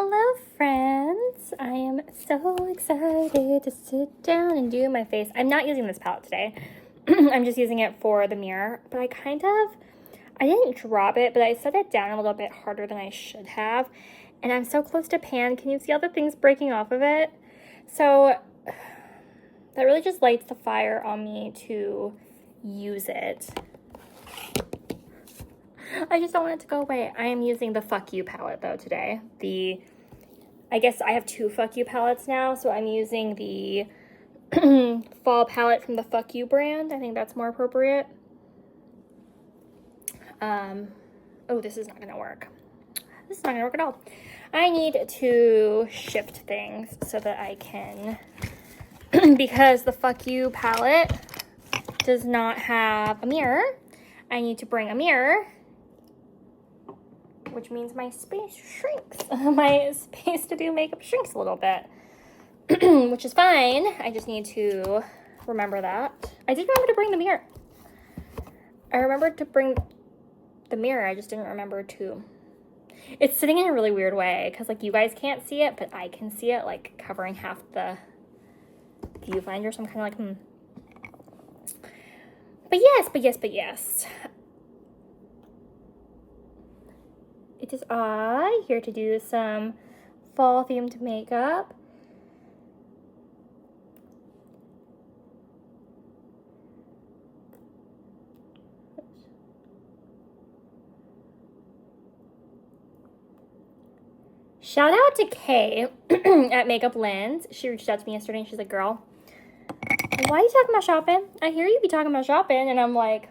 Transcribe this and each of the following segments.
Hello friends, I am so excited to sit down and do my face. I'm not using this palette today. I'm just using it for the mirror, but I didn't drop it, but I set it down a little bit harder than I should have. And I'm so close to pan. Can you see all the things breaking off of it? So that really just lights the fire on me to use it. I just don't want it to go away. I am using the Fuck You palette though today. I guess I have two Fuck You palettes now, so I'm using the fall palette from the Fuck You brand. I think that's more appropriate. Oh, this is not gonna work. This is not gonna work at all. I need to shift things so that I can, because the Fuck You palette does not have a mirror, I need to bring a mirror, which means my space shrinks. My space to do makeup shrinks a little bit, which is fine. I just need to remember that. I did remember to bring the mirror. I remembered to bring the mirror. I just didn't remember to. It's sitting in a really weird way because like you guys can't see it, but I can see it, like covering half the viewfinder. So I'm kind of like, But yes. It is I here to do some fall themed makeup. Shout out to Kay at Makeup Lens. She reached out to me yesterday and she's like, girl, why are you talking about shopping? I hear you be talking about shopping. And I'm like,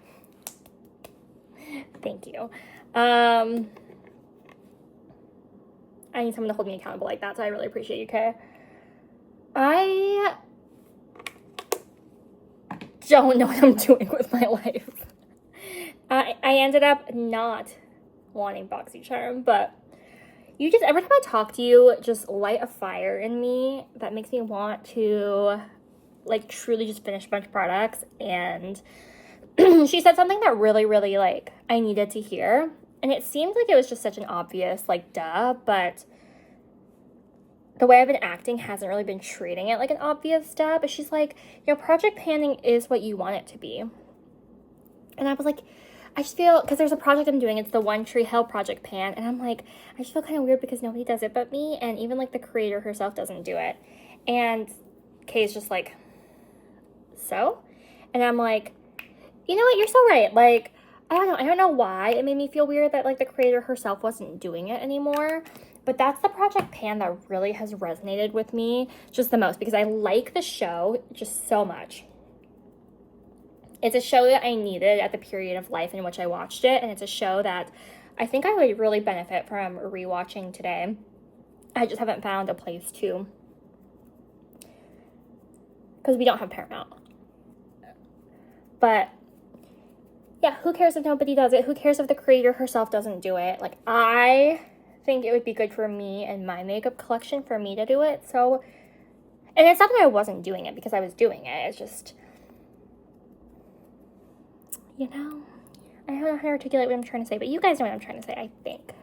thank you. I need someone to hold me accountable like that, so I really appreciate you, Kay. I don't know what I'm doing with my life. I ended up not wanting BoxyCharm, but you just, every time I talk to you, just light a fire in me that makes me want to, like, truly just finish a bunch of products. And she said something that really, really, like, I needed to hear. And it seemed like it was just such an obvious, like, duh, but the way I've been acting hasn't really been treating it like an obvious duh. But she's like, you know, project panning is what you want it to be. And I was like, I just feel, because there's a project I'm doing, it's the One Tree Hill project pan, and I'm like, I just feel kind of weird because nobody does it but me, and even, like, the creator herself doesn't do it. And Kay's just like, so? And I'm like, you know what, you're so right. Like, I don't know why it made me feel weird that, like, the creator herself wasn't doing it anymore, but that's the project pan that really has resonated with me just the most, because I like the show just so much. It's a show that I needed at the period of life in which I watched it, and it's a show that I think I would really benefit from rewatching today. I just haven't found a place to, because we don't have Paramount. But yeah, who cares if nobody does it? Who cares if the creator herself doesn't do it? Like, I think it would be good for me and my makeup collection for me to do it. So, and it's not that I wasn't doing it because I was doing it. It's just, you know, I don't know how to articulate what I'm trying to say, but you guys know what I'm trying to say, I think.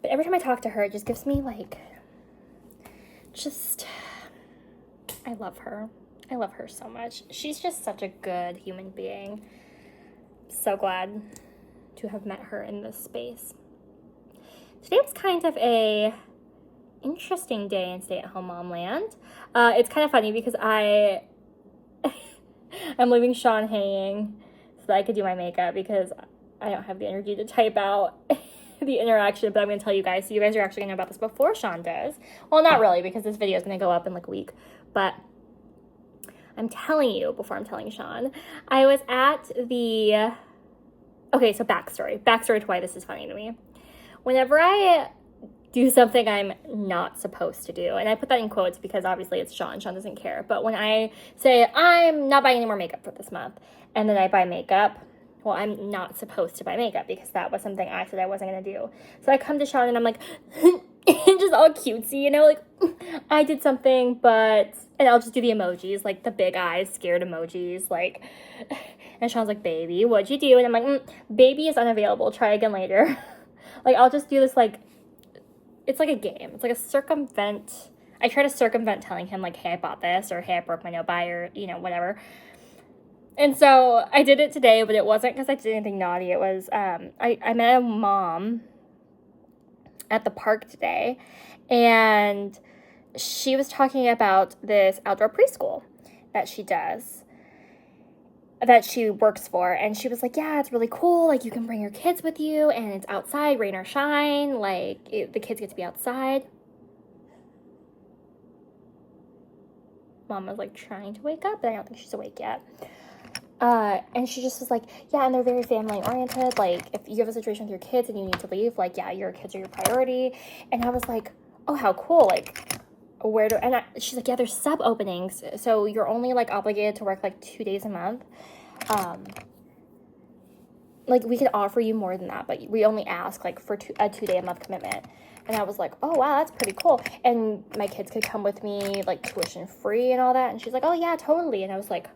But every time I talk to her, it just gives me, like, I love her. I love her so much. She's just such a good human being. So glad to have met her in this space. Today was kind of a interesting day in stay-at-home mom land. It's kind of funny because I'm leaving Sean hanging so that I could do my makeup because I don't have the energy to type out the interaction, but I'm going to tell you guys, so you guys are actually going to know about this before Sean does. Well, not really, because this video is going to go up in like a week, but I'm telling you before I'm telling Sean. I was at the, okay, so backstory to why this is funny to me. Whenever I do something I'm not supposed to do, and I put that in quotes because obviously it's Sean doesn't care, but when I say I'm not buying any more makeup for this month, and then I buy makeup, well, I'm not supposed to buy makeup because that was something I said I wasn't going to do. So I come to Sean and I'm like, just all cutesy, you know, like, I did something, but, and I'll just do the emojis, like the big eyes, scared emojis, like, and Sean's like, baby, what'd you do? And I'm like, baby is unavailable, try again later. Like, I'll just do this, like, it's like a game. It's like a circumvent. I try to circumvent telling him, like, hey, I bought this, or hey, I broke my no buy, or, you know, whatever. And so I did it today, but it wasn't because I did anything naughty. It was, I met a mom at the park today, and she was talking about this outdoor preschool that she does, that she works for. And she was like, yeah, it's really cool. Like, you can bring your kids with you, and it's outside, rain or shine. Like, the kids get to be outside. Mama's, like, trying to wake up, but I don't think she's awake yet. And she just was like, yeah, and they're very family oriented. Like, if you have a situation with your kids and you need to leave, like, yeah, your kids are your priority. And I was like, oh, how cool. Like, where do, and she's like, yeah, there's sub openings. So you're only, like, obligated to work, like, 2 days a month. Like, we could offer you more than that, but we only ask, like, for a 2 day a month commitment. And I was like, oh, wow, that's pretty cool. And my kids could come with me, like, tuition free and all that. And she's like, oh, yeah, totally. And I was like,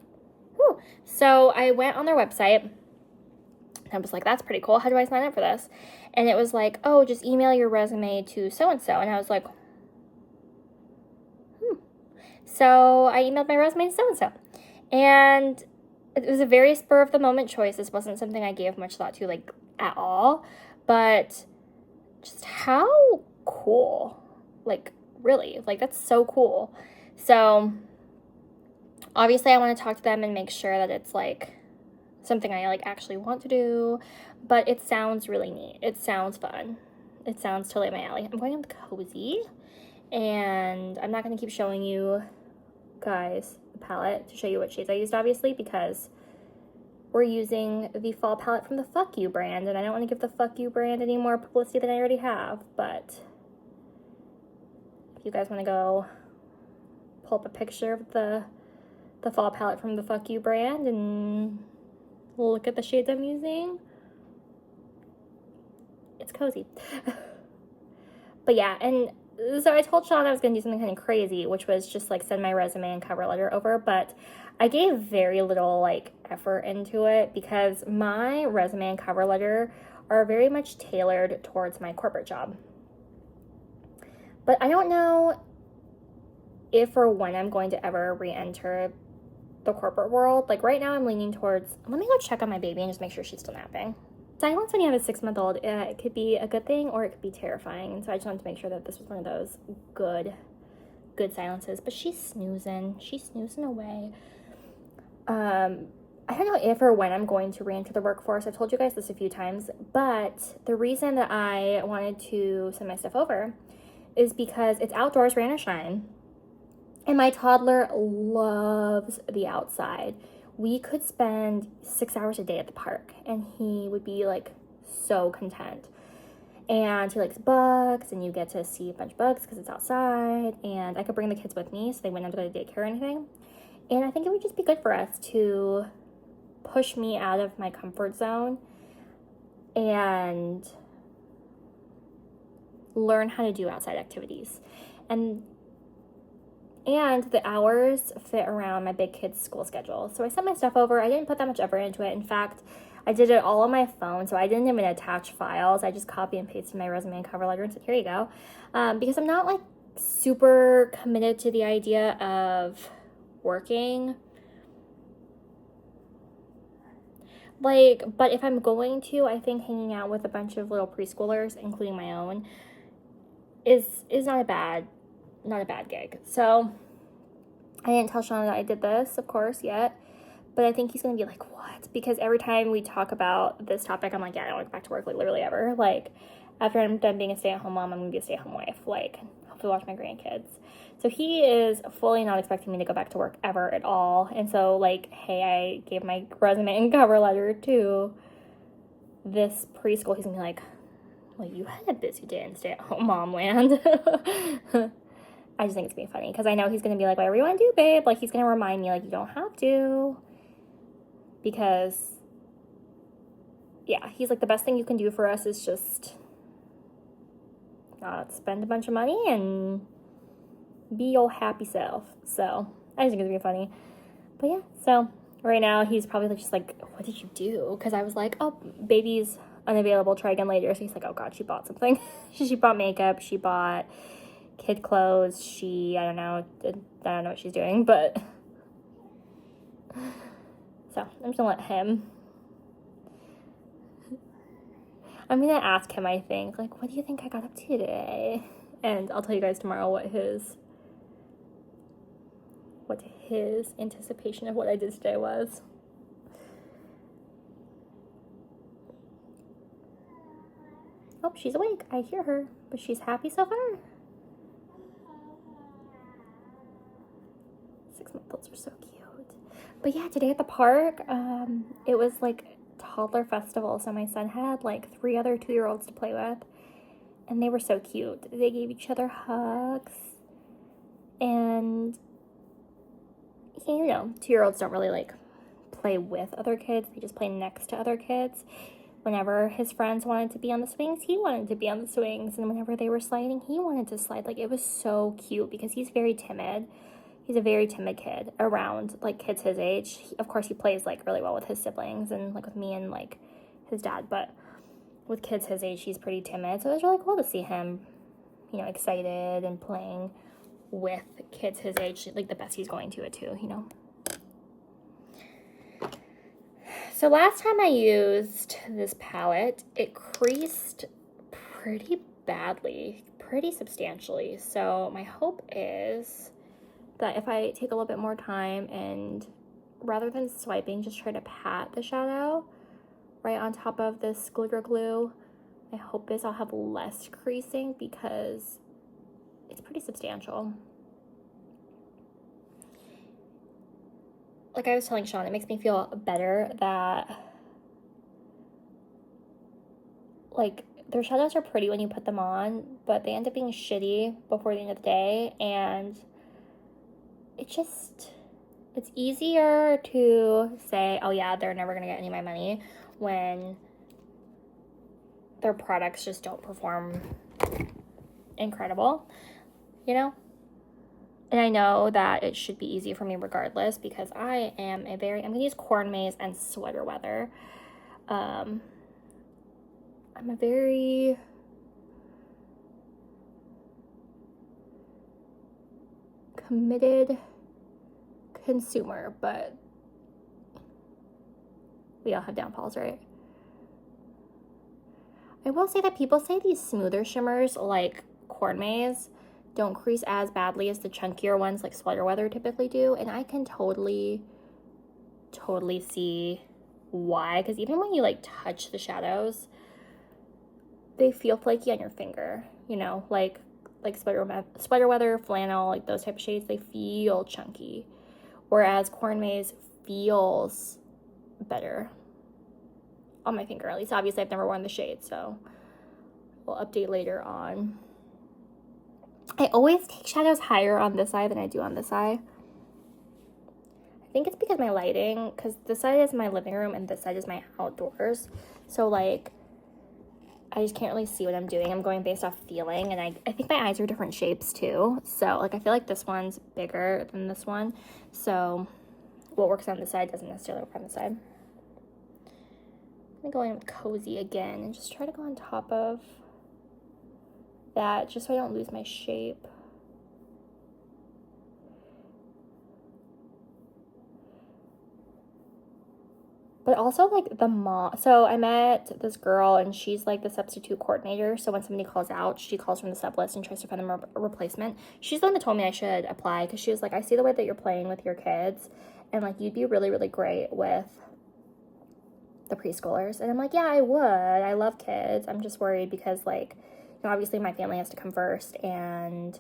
whew. So I went on their website, and I was like, that's pretty cool. How do I sign up for this? And it was like, oh, just email your resume to so-and-so. And I was like, So I emailed my resume to so-and-so. And it was a very spur-of-the-moment choice. This wasn't something I gave much thought to, like, at all. But just how cool. Like, really. Like, that's so cool. So obviously I want to talk to them and make sure that it's, like, something I, like, actually want to do. But it sounds really neat. It sounds fun. It sounds totally up my alley. I'm going with Cozy. And I'm not going to keep showing you guys the palette to show you what shades I used, obviously, because we're using the fall palette from the Fuck You brand, and I don't want to give the Fuck You brand any more publicity than I already have. But if you guys want to go pull up a picture of the fall palette from the Fuck You brand and look at the shades I'm using, it's Cozy. But yeah, and so I told Sean I was going to do something kind of crazy, which was just, like, send my resume and cover letter over, but I gave very little, like, effort into it because my resume and cover letter are very much tailored towards my corporate job. But I don't know if or when I'm going to ever re-enter the corporate world. Like, right now I'm leaning towards, let me go check on my baby and just make sure she's still napping. Silence when you have a 6-month-old, it could be a good thing or it could be terrifying. And so I just wanted to make sure that this was one of those good silences. But she's snoozing. She's snoozing away. I don't know if or when I'm going to re-enter the workforce. I've told you guys this a few times. But the reason that I wanted to send my stuff over is because it's outdoors, rain or shine. And my toddler loves the outside. We could spend 6 hours a day at the park and he would be, like, so content. And he likes bugs, and you get to see a bunch of bugs because it's outside. And I could bring the kids with me so they wouldn't have to go to daycare or anything. And I think it would just be good for us to push me out of my comfort zone and learn how to do outside activities. And the hours fit around my big kid's school schedule. So I sent my stuff over. I didn't put that much effort into it. In fact, I did it all on my phone, so I didn't even attach files. I just copy and pasted my resume and cover letter and said, here you go. Because I'm not, like, super committed to the idea of working. Like, but if I'm going to, I think hanging out with a bunch of little preschoolers, including my own, is not a bad gig. So I didn't tell Sean that I did this, of course, yet. But I think he's going to be like, what? Because every time we talk about this topic, I'm like, yeah, I don't want to go back to work, like, literally ever. Like, after I'm done being a stay-at-home mom, I'm going to be a stay-at-home wife. Like, hopefully watch my grandkids. So he is fully not expecting me to go back to work ever at all. And so, like, hey, I gave my resume and cover letter to this preschool. He's going to be like, well, you had a busy day in stay-at-home mom land. I just think it's going to be funny because I know he's going to be like, whatever you want to do, babe. Like, he's going to remind me, like, you don't have to. Because, yeah, he's like, the best thing you can do for us is just not spend a bunch of money and be your happy self. So I just think it's going to be funny. But yeah, so right now he's probably just like, what did you do? Because I was like, oh, baby's unavailable, try again later. So he's like, oh God, she bought something. She bought makeup, she bought kid clothes, I don't know what she's doing, but so I'm just gonna let him. I'm gonna ask him, I think, like, what do you think I got up to today? And I'll tell you guys tomorrow what his anticipation of what I did today was. Oh, she's awake. I hear her, but she's happy so far. 6-month-olds are so cute. But yeah, today at the park, it was like toddler festival, so my son had like 3 other 2-year-olds to play with, and they were so cute. They gave each other hugs, and you know, 2-year-olds don't really like play with other kids, they just play next to other kids. Whenever his friends wanted to be on the swings, he wanted to be on the swings, and whenever they were sliding, he wanted to slide. Like, it was so cute because he's very timid. He's a very timid kid around like kids his age. Of course, he plays like really well with his siblings and like with me and like his dad, but with kids his age, he's pretty timid. So it was really cool to see him, you know, excited and playing with kids his age, like the best he's going to it too, you know. So last time I used this palette, it creased pretty badly, pretty substantially. So my hope is that if I take a little bit more time and rather than swiping, just try to pat the shadow right on top of this glitter glue, my hope is I'll have less creasing because it's pretty substantial. Like I was telling Sean, it makes me feel better that like their shadows are pretty when you put them on, but they end up being shitty before the end of the day, and it's easier to say, oh yeah, they're never gonna get any of my money when their products just don't perform incredible, you know? And I know that it should be easy for me regardless because I am I'm gonna use Corn Maze and Sweater Weather. I'm a very committed consumer, but we all have downfalls, right? I will say that people say these smoother shimmers like Corn Maze don't crease as badly as the chunkier ones like Sweater Weather typically do, and I can totally see why, because even when you like touch the shadows, they feel flaky on your finger, you know, like Sweater Weather, flannel, like those type of shades, they feel chunky, whereas Corn Maze feels better on my finger. At least obviously I've never worn the shade, so we'll update later on. I always take shadows higher on this eye than I do on this eye. I think it's because my lighting, because this side is my living room and this side is my outdoors. So like, I just can't really see what I'm doing. I'm going based off feeling, and I think my eyes are different shapes too. So like, I feel like this one's bigger than this one. So what works on this side doesn't necessarily work on this side. I'm gonna go in with Cozy again and just try to go on top of that just so I don't lose my shape. But also like so I met this girl and she's like the substitute coordinator, so when somebody calls out, she calls from the sub list and tries to find them a replacement. She's the one that told me I should apply because she was like, I see the way that you're playing with your kids and like you'd be really great with the preschoolers. And I'm like, yeah, I would. I love kids. I'm just worried because like, you know, obviously my family has to come first, and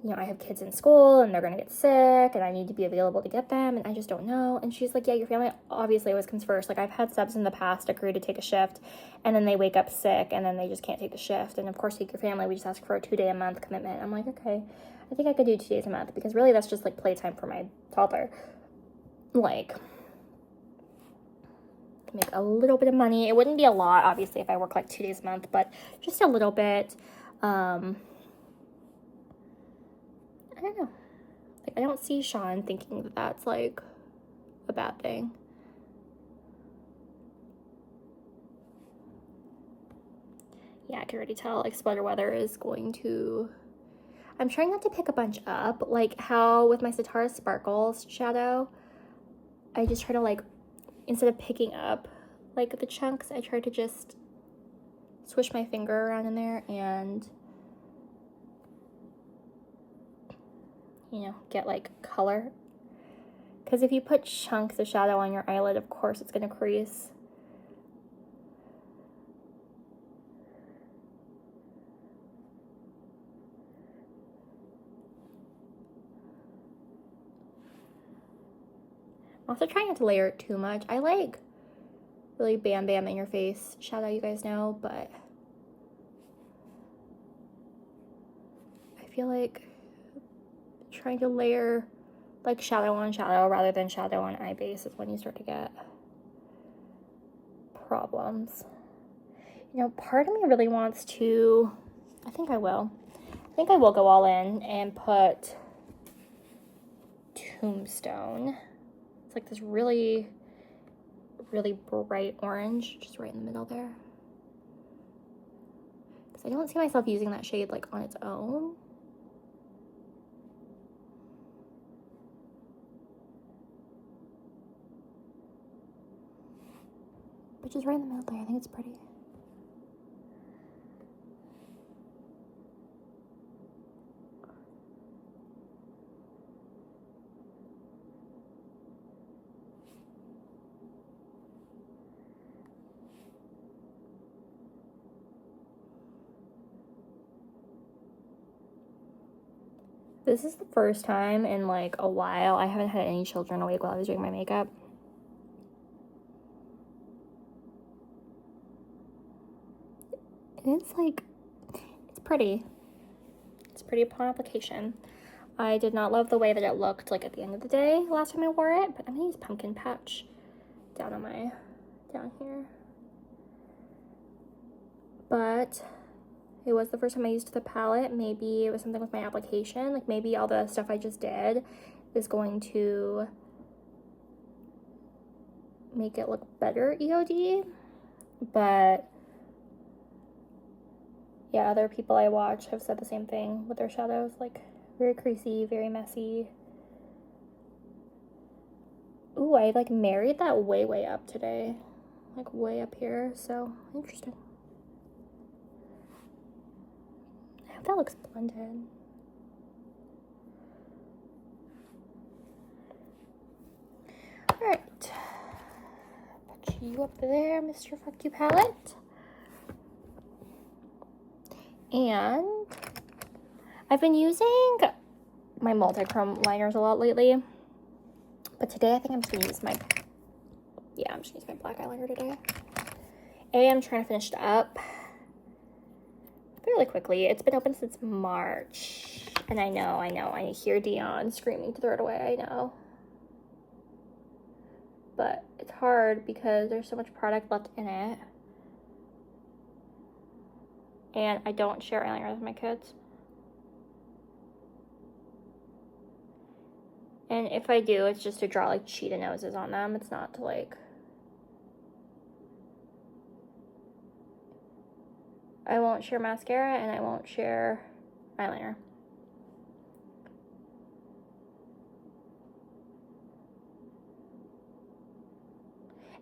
you know, I have kids in school and they're gonna get sick and I need to be available to get them, and I just don't know. And she's like, yeah, your family obviously always comes first. Like I've had subs in the past agree to take a shift and then they wake up sick and then they just can't take the shift, and of course take your family, we just ask for a 2-day a month commitment. I'm like, okay, I think I could do 2 days a month because really that's just like playtime for my toddler. Like, make a little bit of money. It wouldn't be a lot obviously if I work like 2 days a month, but just a little bit. I don't know. Like, I don't see Sean thinking that that's like a bad thing. Yeah, I can already tell, like, sweater weather is going to... I'm trying not to pick a bunch up, like how with my Satara Sparkles shadow, I just try to, like, instead of picking up, like, the chunks, I try to just swish my finger around in there and, you know, get, like, color. Because if you put chunks of shadow on your eyelid, of course it's going to crease. I'm also trying not to layer it too much. I like really bam bam in your face shadow, you guys know, but I feel like trying to layer like shadow on shadow rather than shadow on eye base is when you start to get problems. You know, part of me really wants to, I think I will go all in and put Tombstone. It's like this really, really bright orange, just right in the middle there. Because I don't see myself using that shade like on its own. But just right in the middle there, I think it's pretty. This is the first time in like a while I haven't had any children awake while I was doing my makeup. And it's like, it's pretty. It's pretty upon application. I did not love the way that it looked like at the end of the day last time I wore it, but I'm gonna use Pumpkin Patch down here. But it was the first time I used the palette. Maybe it was something with my application. Like maybe all the stuff I just did is going to make it look better EOD. But yeah, other people I watch have said the same thing with their shadows. Like very creasy, very messy. Ooh, I like married that way up today. Like way up here, so interesting. I hope that looks blended. Alright. Put you up there, Mr. Fuck You palette. And I've been using my multi-chrome liners a lot lately. But today I think I'm just gonna use my black eyeliner today. I'm trying to finish it up fairly quickly. It's been open since March. And I know, I hear Dion screaming to throw it away, I know. But it's hard because there's so much product left in it. And I don't share eyeliner with my kids. And if I do, it's just to draw like cheetah noses on them. It's not to like... I won't share mascara and I won't share eyeliner.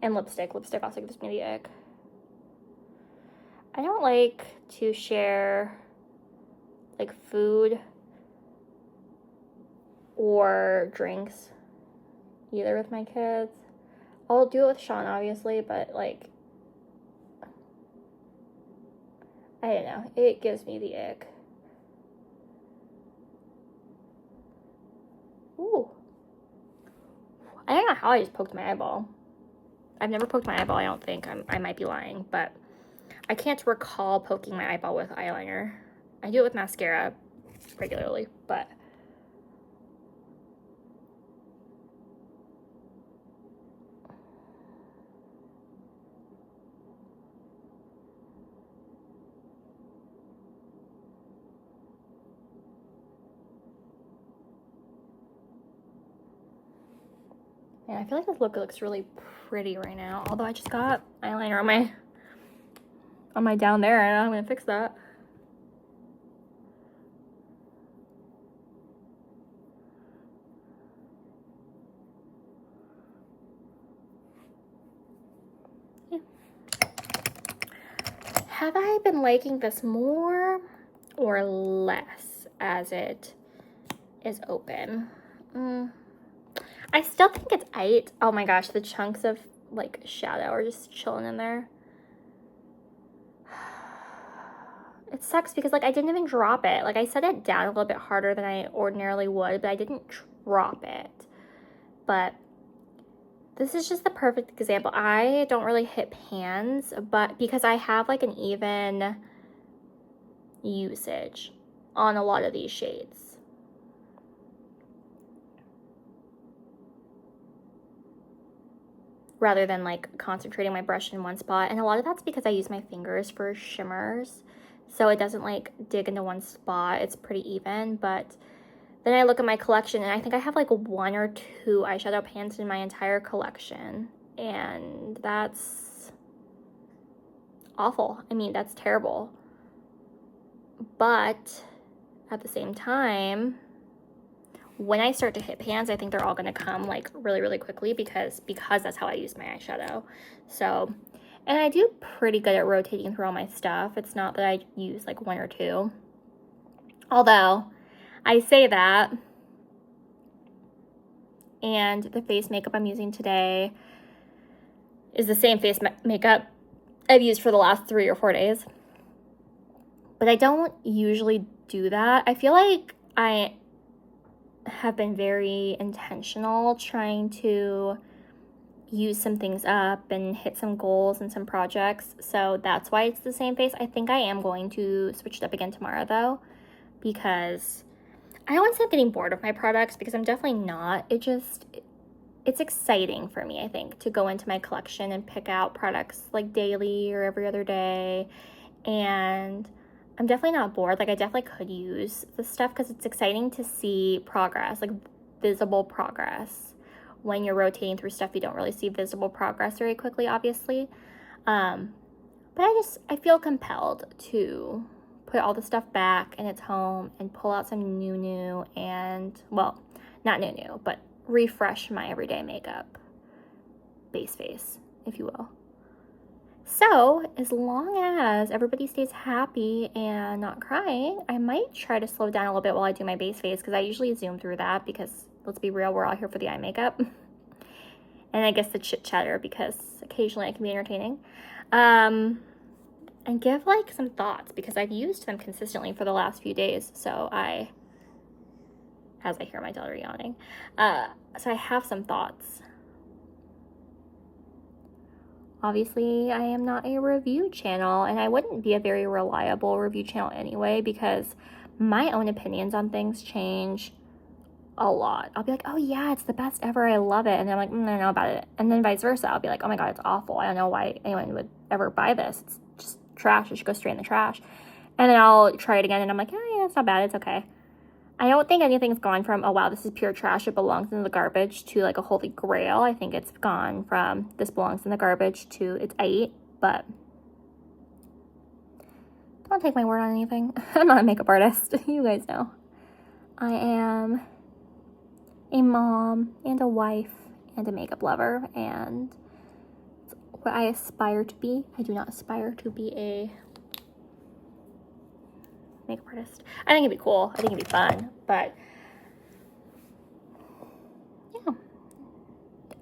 And lipstick. Lipstick also gives me the ick. I don't like to share like food or drinks either with my kids. I'll do it with Sean obviously, but like I don't know, it gives me the ick. Ooh. I don't know how I just poked my eyeball. I've never poked my eyeball, I don't think. I might be lying, but I can't recall poking my eyeball with eyeliner. I do it with mascara regularly, but yeah, I feel like this look looks really pretty right now. Although I just got eyeliner on my down there, and I'm going to fix that. Yeah. Have I been liking this more or less as it is open? I still think it's 8. Oh my gosh, the chunks of like shadow are just chilling in there. It sucks because like I didn't even drop it. Like I set it down a little bit harder than I ordinarily would, but I didn't drop it. But this is just the perfect example. I don't really hit pans, but because I have like an even usage on a lot of these shades. Rather than like concentrating my brush in one spot. And a lot of that's because I use my fingers for shimmers. So it doesn't like dig into one spot. It's pretty even. But then I look at my collection and I think I have like 1 or 2 eyeshadow pans in my entire collection. And that's awful. I mean, that's terrible. But at the same time, when I start to hit pans, I think they're all going to come like really, really quickly because that's how I use my eyeshadow. So, and I do pretty good at rotating through all my stuff. It's not that I use like 1 or 2. Although, I say that, and the face makeup I'm using today is the same face makeup I've used for the last 3 or 4 days. But I don't usually do that. I feel like I have been very intentional trying to use some things up and hit some goals and some projects. So that's why it's the same face. I think I am going to switch it up again tomorrow though, because I don't want to say I'm getting bored of my products, because I'm definitely not. It's exciting for me, I think, to go into my collection and pick out products like daily or every other day. And I'm definitely not bored. Like I definitely could use this stuff because it's exciting to see progress, like visible progress. When you're rotating through stuff, you don't really see visible progress very quickly, obviously. But I feel compelled to put all the stuff back in its home and pull out some new and, well, not new, but refresh my everyday makeup base face, if you will. So, as long as everybody stays happy and not crying, I might try to slow down a little bit while I do my base face, because I usually zoom through that because, let's be real, we're all here for the eye makeup. And I guess the chit chatter, because occasionally I can be entertaining. And give like some thoughts, because I've used them consistently for the last few days. So as I hear my daughter yawning, so I have some thoughts. Obviously, I am not a review channel, and I wouldn't be a very reliable review channel anyway, because my own opinions on things change a lot. I'll be like, oh yeah, it's the best ever, I love it. And then I'm like, I don't know about it. And then vice versa. I'll be like, oh my God, it's awful. I don't know why anyone would ever buy this. It's just trash. It should go straight in the trash. And then I'll try it again and I'm like, oh yeah, it's not bad. It's okay. I don't think anything's gone from, oh wow, this is pure trash, it belongs in the garbage, to like a holy grail. I think it's gone from this belongs in the garbage to it's 8, but don't take my word on anything. I'm not a makeup artist. You guys know. I am a mom and a wife and a makeup lover, and it's what I aspire to be. I do not aspire to be a makeup artist. I think it'd be cool. I think it'd be fun, but yeah,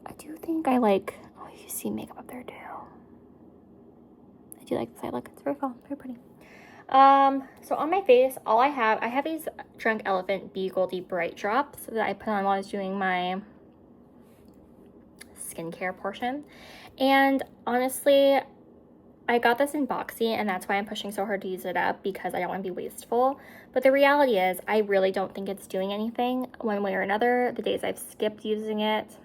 I do think I like, oh, you see makeup up there too. I do like the side look. It's very fun, very pretty. So on my face, I have these Drunk Elephant Be Goldie Bright Drops that I put on while I was doing my skincare portion. And honestly, I got this in boxy, and that's why I'm pushing so hard to use it up, because I don't want to be wasteful. But the reality is, I really don't think it's doing anything one way or another. The days I've skipped using it,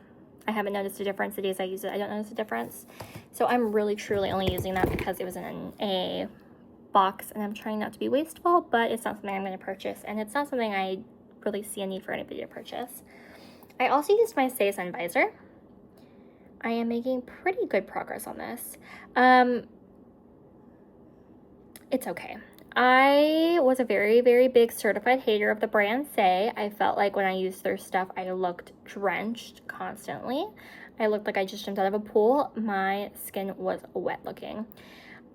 I haven't noticed a difference. The days I use it, I don't notice a difference. So I'm really, truly only using that because it was in a box, and I'm trying not to be wasteful, but it's not something I'm going to purchase, and it's not something I really see a need for anybody to purchase. I also used my Stay Sun Visor. I am making pretty good progress on this. It's okay. I was a very, very big certified hater of the brand Say. I felt like when I used their stuff, I looked drenched constantly. I looked like I just jumped out of a pool. My skin was wet looking.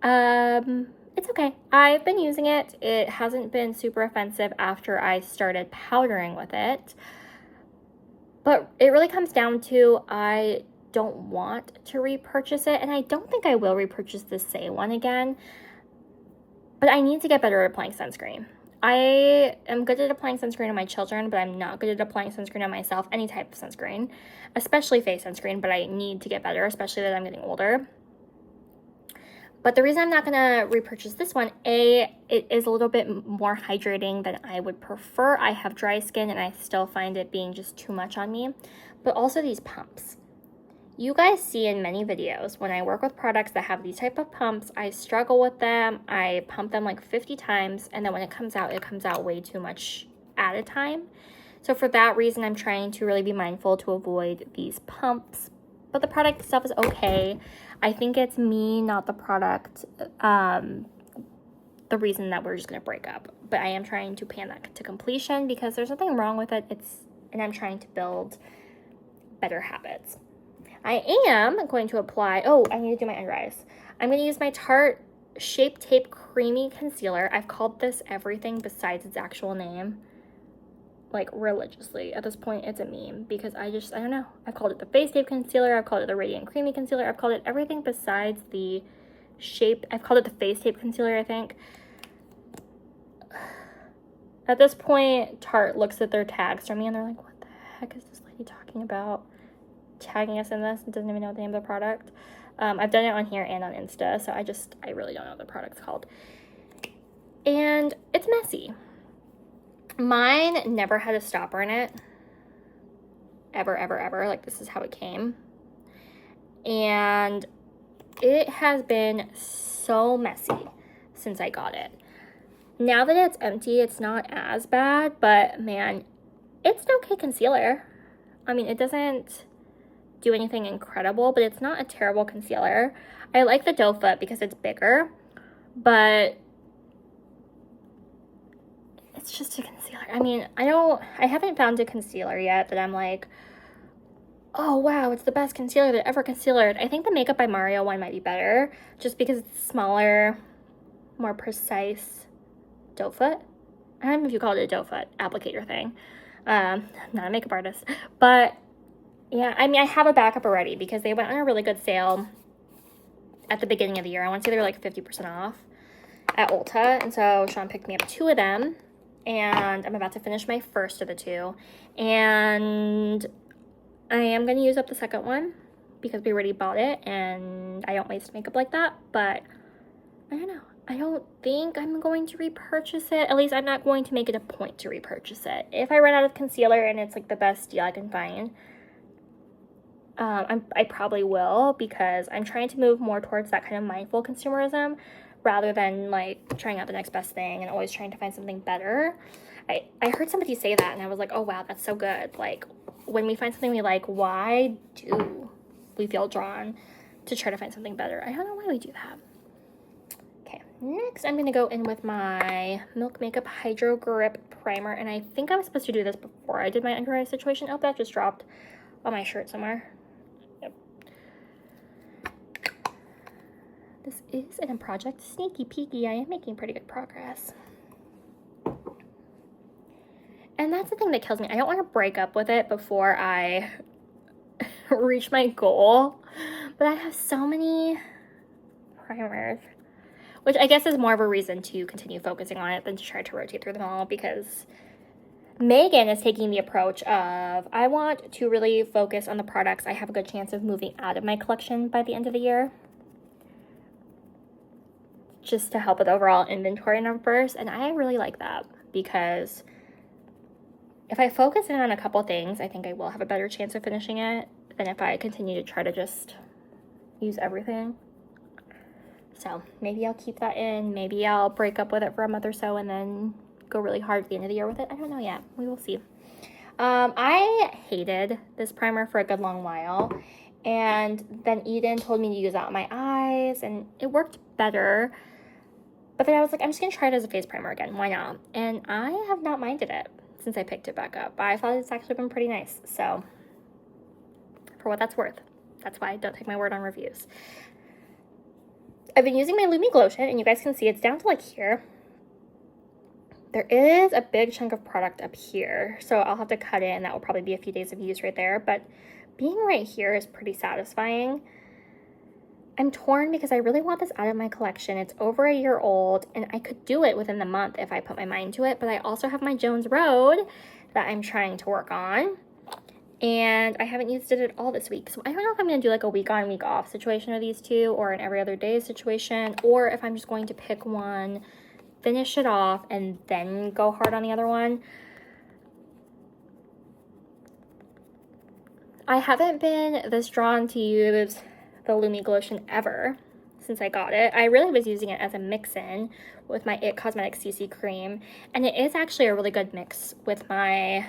It's okay. I've been using it. It hasn't been super offensive after I started powdering with it. But it really comes down to I don't want to repurchase it, and I don't think I will repurchase the Say one again. But I need to get better at applying sunscreen. I am good at applying sunscreen on my children, but I'm not good at applying sunscreen on myself, any type of sunscreen, especially face sunscreen, but I need to get better, especially that I'm getting older. But the reason I'm not going to repurchase this one, A, it is a little bit more hydrating than I would prefer. I have dry skin and I still find it being just too much on me. But also these pumps. You guys see in many videos when I work with products that have these type of pumps, I struggle with them. I pump them like 50 times, and then when it comes out way too much at a time. So for that reason, I'm trying to really be mindful to avoid these pumps. But the product itself is okay. I think it's me, not the product, the reason that we're just going to break up. But I am trying to pan that to completion because there's nothing wrong with it. And I'm trying to build better habits. I am going to apply, I need to do my under eyes. I'm going to use my Tarte Shape Tape Creamy Concealer. I've called this everything besides its actual name, like religiously. At this point, it's a meme because I don't know. I've called it the Face Tape Concealer. I've called it the Radiant Creamy Concealer. I've called it everything besides the shape. I've called it the Face Tape Concealer, I think. At this point, Tarte looks at their tags from me and they're like, what the heck is this lady talking about? Tagging us in this and doesn't even know the name of the product. I've done it on here and on Insta, so I really don't know what the product's called. And it's messy. Mine never had a stopper in it. Ever, ever, ever. Like, this is how it came. And it has been so messy since I got it. Now that it's empty, it's not as bad, but man, it's an okay concealer. I mean, it doesn't do anything incredible, but it's not a terrible concealer. I like the doe foot because it's bigger, but it's just a concealer. I mean, I haven't found a concealer yet that I'm like, oh wow, it's the best concealer that ever concealered. I think the Makeup by Mario one might be better just because it's smaller, more precise doe foot. I don't know if you call it a doe foot applicator thing. I'm not a makeup artist, but yeah, I mean, I have a backup already because they went on a really good sale at the beginning of the year. I want to say they were like 50% off at Ulta. And so Sean picked me up 2 of them. And I'm about to finish my first of the 2. And I am going to use up the second one because we already bought it. And I don't waste makeup like that. But I don't know. I don't think I'm going to repurchase it. At least I'm not going to make it a point to repurchase it. If I run out of concealer and it's like the best deal I can find, I probably will, because I'm trying to move more towards that kind of mindful consumerism rather than like trying out the next best thing and always trying to find something better. I heard somebody say that and I was like, oh wow, that's so good. Like, when we find something we like, why do we feel drawn to try to find something better? I don't know why we do that. Okay, next I'm going to go in with my Milk Makeup Hydro Grip Primer, and I think I was supposed to do this before I did my under eye situation. Oh, that just dropped on my shirt somewhere. This is in a Project Sneaky Peeky. I am making pretty good progress. And that's the thing that kills me. I don't want to break up with it before I reach my goal. But I have so many primers, which I guess is more of a reason to continue focusing on it than to try to rotate through them all, because Megan is taking the approach of, I want to really focus on the products I have a good chance of moving out of my collection by the end of the year, just to help with overall inventory numbers. And I really like that, because if I focus in on a couple things, I think I will have a better chance of finishing it than if I continue to try to just use everything. So maybe I'll keep that in. Maybe I'll break up with it for a month or so and then go really hard at the end of the year with it. I don't know yet. We will see. I hated this primer for a good long while. And then Eden told me to use it on my eyes, and it worked better. But then I was like, I'm just going to try it as a face primer again. Why not? And I have not minded it since I picked it back up. I thought it's actually been pretty nice. So, for what that's worth. That's why I don't take my word on reviews. I've been using my Lumi Glotion, and you guys can see it's down to like here. There is a big chunk of product up here, so I'll have to cut it, and that will probably be a few days of use right there. But being right here is pretty satisfying. I'm torn because I really want this out of my collection. It's over a year old, and I could do it within the month if I put my mind to it, but I also have my Jones Road that I'm trying to work on, and I haven't used it at all this week. So I don't know if I'm going to do like a week on, week off situation with these two, or an every other day situation, or if I'm just going to pick one, finish it off, and then go hard on the other one. I haven't been this drawn to use the Lumi Glotion ever since I got it. I really was using it as a mix-in with my IT Cosmetics CC cream, and it is actually a really good mix with my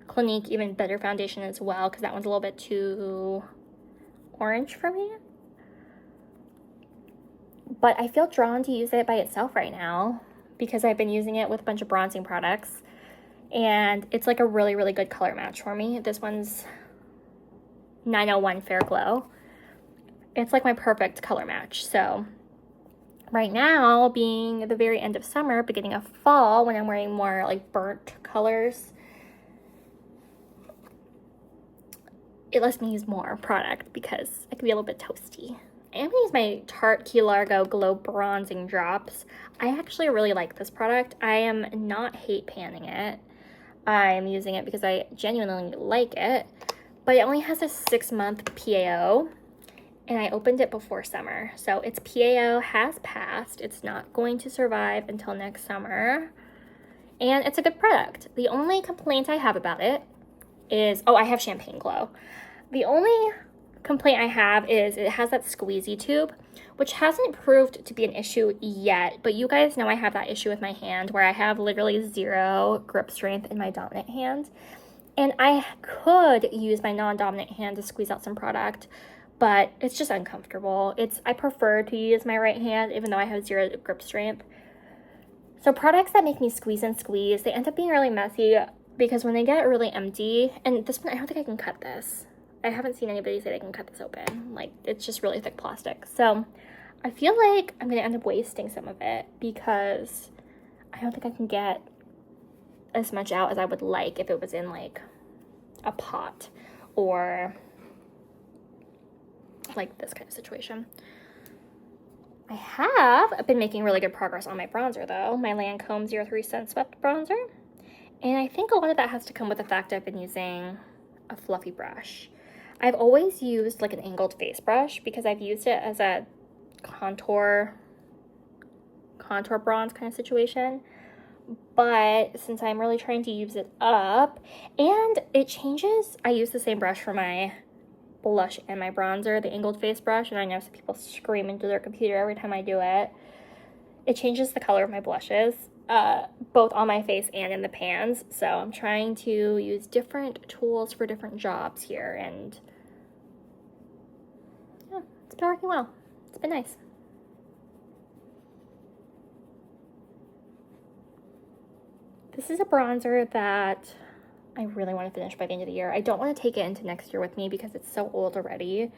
Clinique Even Better foundation as well, because that one's a little bit too orange for me. But I feel drawn to use it by itself right now because I've been using it with a bunch of bronzing products, and it's like a really, really good color match for me. This one's 901 Fair Glow. It's like my perfect color match. So right now, being the very end of summer, beginning of fall, when I'm wearing more like burnt colors, it lets me use more product because I can be a little bit toasty. I'm gonna use my Tarte Key Largo Glow Bronzing Drops. I actually really like this product. I am not hate panning it. I'm using it because I genuinely like it, but it only has a 6-month PAO. And I opened it before summer, so its PAO has passed. It's not going to survive until next summer, and it's a good product. The only complaint I have about it is, I have Champagne Glow. The only complaint I have is it has that squeezy tube, which hasn't proved to be an issue yet, but you guys know I have that issue with my hand where I have literally 0 grip strength in my dominant hand, and I could use my non-dominant hand to squeeze out some product, but it's just uncomfortable. I prefer to use my right hand, even though I have 0 grip strength. So products that make me squeeze and squeeze, they end up being really messy because when they get really empty, and this one, I don't think I can cut this. I haven't seen anybody say they can cut this open. Like, it's just really thick plastic. So I feel like I'm gonna end up wasting some of it because I don't think I can get as much out as I would like if it was in like a pot or like this kind of situation. I have been making really good progress on my bronzer though, my Lancome 03 Sun Swept bronzer. And I think a lot of that has to come with the fact I've been using a fluffy brush. I've always used like an angled face brush because I've used it as a contour bronze kind of situation. But since I'm really trying to use it up, and it changes, I use the same brush for my blush and my bronzer, the angled face brush, and I know some people scream into their computer every time I do it. It changes the color of my blushes, both on my face and in the pans, so I'm trying to use different tools for different jobs here, and yeah, it's been working well. It's been nice. This is a bronzer that I really want to finish by the end of the year. I don't want to take it into next year with me because it's so old already.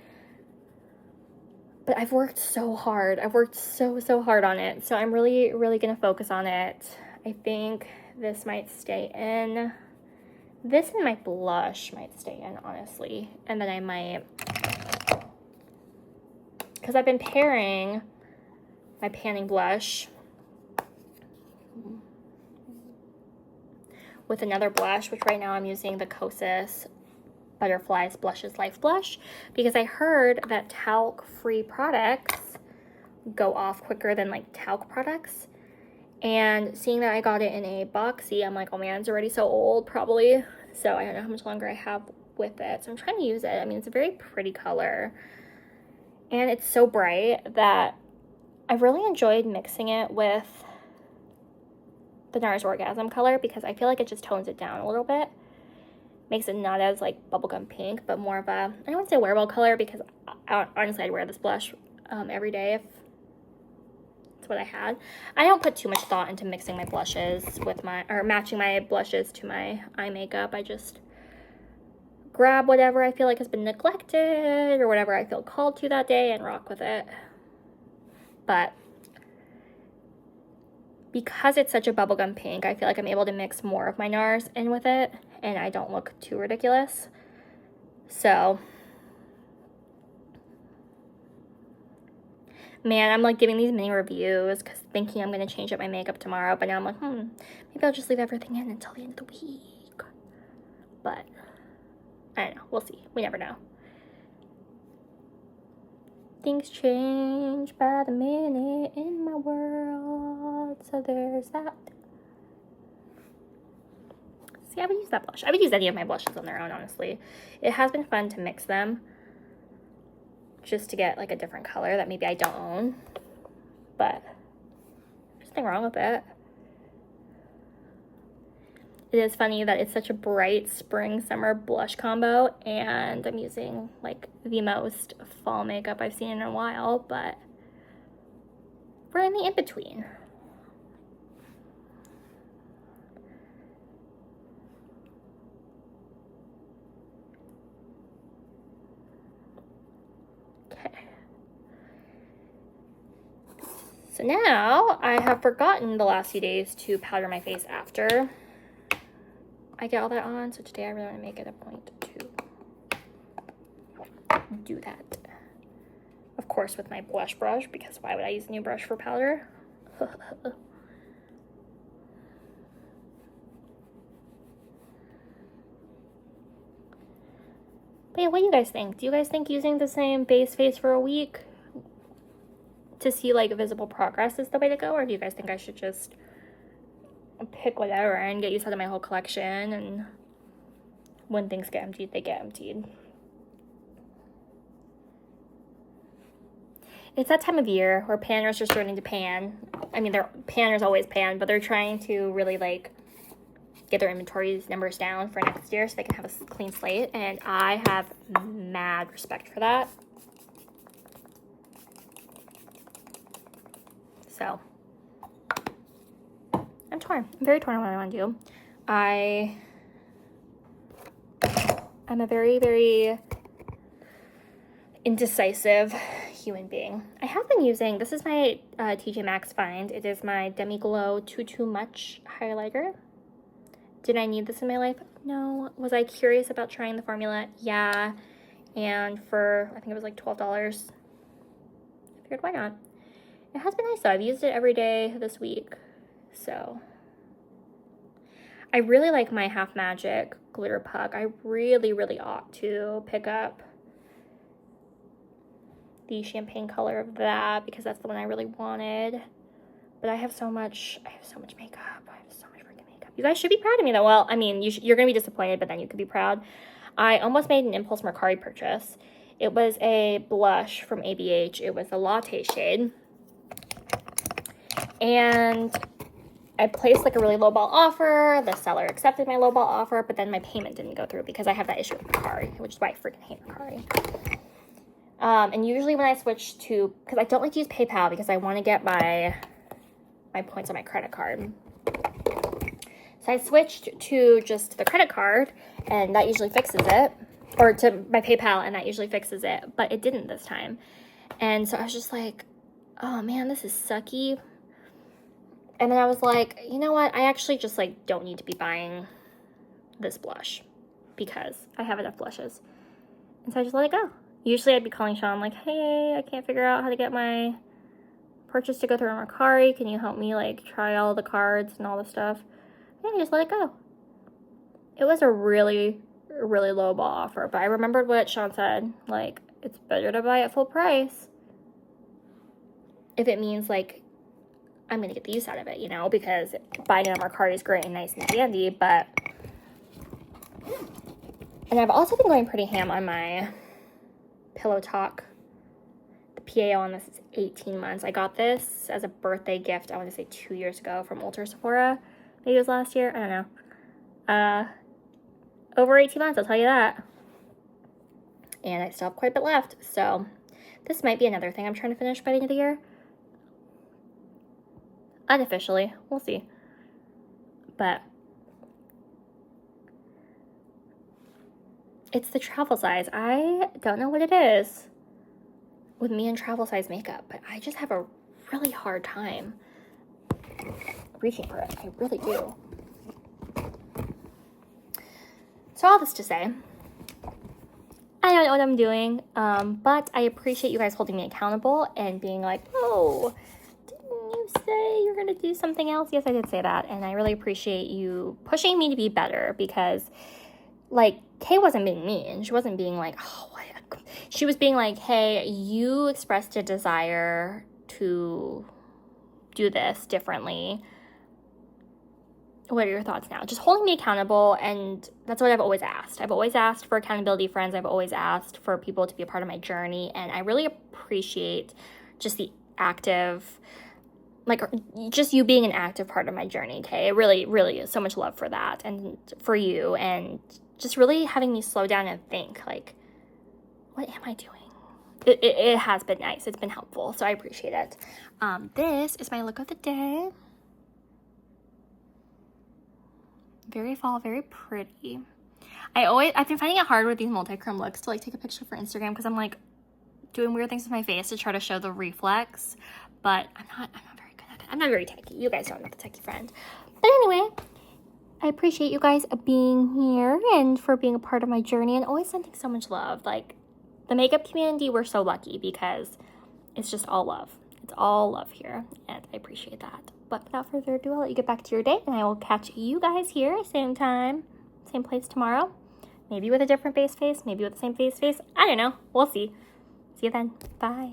But I've worked so hard. I've worked so hard on it. So I'm really going to focus on it. I think this might stay in. This and my blush might stay in, honestly. And then I might, because I've been pairing my panning blush with another blush, which right now I'm using the Kosas Butterflies Blushes Life Blush, because I heard that talc-free products go off quicker than like talc products. And seeing that I got it in a boxy, I'm like, oh man, it's already so old probably. So I don't know how much longer I have with it. So I'm trying to use it. I mean, it's a very pretty color. And it's so bright that I really enjoyed mixing it with the NARS Orgasm color because I feel like it just tones it down a little bit. Makes it not as like bubblegum pink, but more of a, I don't want to say wearable color because honestly I'd wear this blush every day if that's what I had. I don't put too much thought into mixing my blushes with my, or matching my blushes to my eye makeup. I just grab whatever I feel like has been neglected or whatever I feel called to that day and rock with it. But because it's such a bubblegum pink, I feel like I'm able to mix more of my NARS in with it and I don't look too ridiculous. So, man, I'm like giving these mini reviews because thinking I'm going to change up my makeup tomorrow, but now I'm like, maybe I'll just leave everything in until the end of the week. But I don't know. We'll see. We never know. Things change by the minute in my world, so there's that. See, I would use that blush. I would use any of my blushes on their own, honestly. It has been fun to mix them just to get like a different color that maybe I don't own, but there's nothing wrong with it. It is funny that it's such a bright spring summer blush combo and I'm using like the most fall makeup I've seen in a while, but we're in the in-between. Okay. So now I have forgotten the last few days to powder my face after I get all that on, so today I really want to make it a point to do that. Of course with my blush brush, because why would I use a new brush for powder? But yeah, what do you guys think? Do you guys think using the same base face for a week to see like visible progress is the way to go? Or do you guys think I should just pick whatever and get used to my whole collection, and when things get emptied, they get emptied? It's that time of year where panners are starting to pan. I mean, panners always pan, but they're trying to really like get their inventory numbers down for next year so they can have a clean slate, and I have mad respect for that. So I'm torn. I'm very torn on what I want to do. I'm a very, very indecisive human being. I have been using, this is my TJ Maxx find. It is my Demi Glow Too Much highlighter. Did I need this in my life? No. Was I curious about trying the formula? Yeah. And for, I think it was like $12. I figured, why not? It has been nice though. I've used it every day this week. So I really like my Half Magic glitter puck. I really, really ought to pick up the champagne color of that because that's the one I really wanted. But I have so much makeup. I have so much freaking makeup. You guys should be proud of me though. Well, I mean, you're going to be disappointed, but then you could be proud. I almost made an impulse Mercari purchase. It was a blush from ABH. It was a latte shade. And I placed like a really lowball offer. The seller accepted my lowball offer, but then my payment didn't go through because I have that issue with Mercari, which is why I freaking hate Mercari. And usually when I switch to, because I don't like to use PayPal because I want to get my points on my credit card. So I switched to just the credit card, and that usually fixes it, or to my PayPal, and that usually fixes it, but it didn't this time. And so I was just like, oh man, this is sucky. And then I was like, you know what? I actually just like don't need to be buying this blush because I have enough blushes. And so I just let it go. Usually I'd be calling Sean like, hey, I can't figure out how to get my purchase to go through on Mercari. Can you help me like try all the cards and all the stuff? And I just let it go. It was a really, really low ball offer, but I remembered what Sean said. Like, it's better to buy at full price if it means like I'm going to get the use out of it, you know, because buying it on Mercari is great and nice and dandy, but... And I've also been going pretty ham on my Pillow Talk. The PAO on this is 18 months. I got this as a birthday gift, I want to say 2 years ago from Ultra Sephora. Maybe it was last year, I don't know. Over 18 months, I'll tell you that. And I still have quite a bit left, so this might be another thing I'm trying to finish by the end of the year. Unofficially. We'll see. But it's the travel size. I don't know what it is with me and travel size makeup, but I just have a really hard time reaching for it. I really do. So all this to say, I don't know what I'm doing, but I appreciate you guys holding me accountable and being like, oh, didn't you say you're going to do something else? Yes, I did say that, and I really appreciate you pushing me to be better because, like, Kay wasn't being mean. She wasn't being like, oh, what? She was being like, hey, you expressed a desire to do this differently. What are your thoughts now? Just holding me accountable, and that's what I've always asked. I've always asked for accountability friends. I've always asked for people to be a part of my journey, and I really appreciate just the active, like, just you being an active part of my journey, okay? It really, really is so much love for that and for you, and just really having me slow down and think, like, what am I doing? It has been nice. It's been helpful, so I appreciate it. This is my look of the day. Very fall, very pretty. I've been finding it hard with these multi-chrome looks to like take a picture for Instagram because I'm like doing weird things with my face to try to show the reflex, but I'm not very good at it. I'm not very techy. You guys know I'm not the techie friend. But anyway, I appreciate you guys being here and for being a part of my journey and always sending so much love. Like, the makeup community, we're so lucky because it's just all love. It's all love here, and I appreciate that. But without further ado, I'll let you get back to your day, and I will catch you guys here, same time, same place tomorrow. Maybe with a different face, maybe with the same face. I don't know. We'll see. See you then. Bye.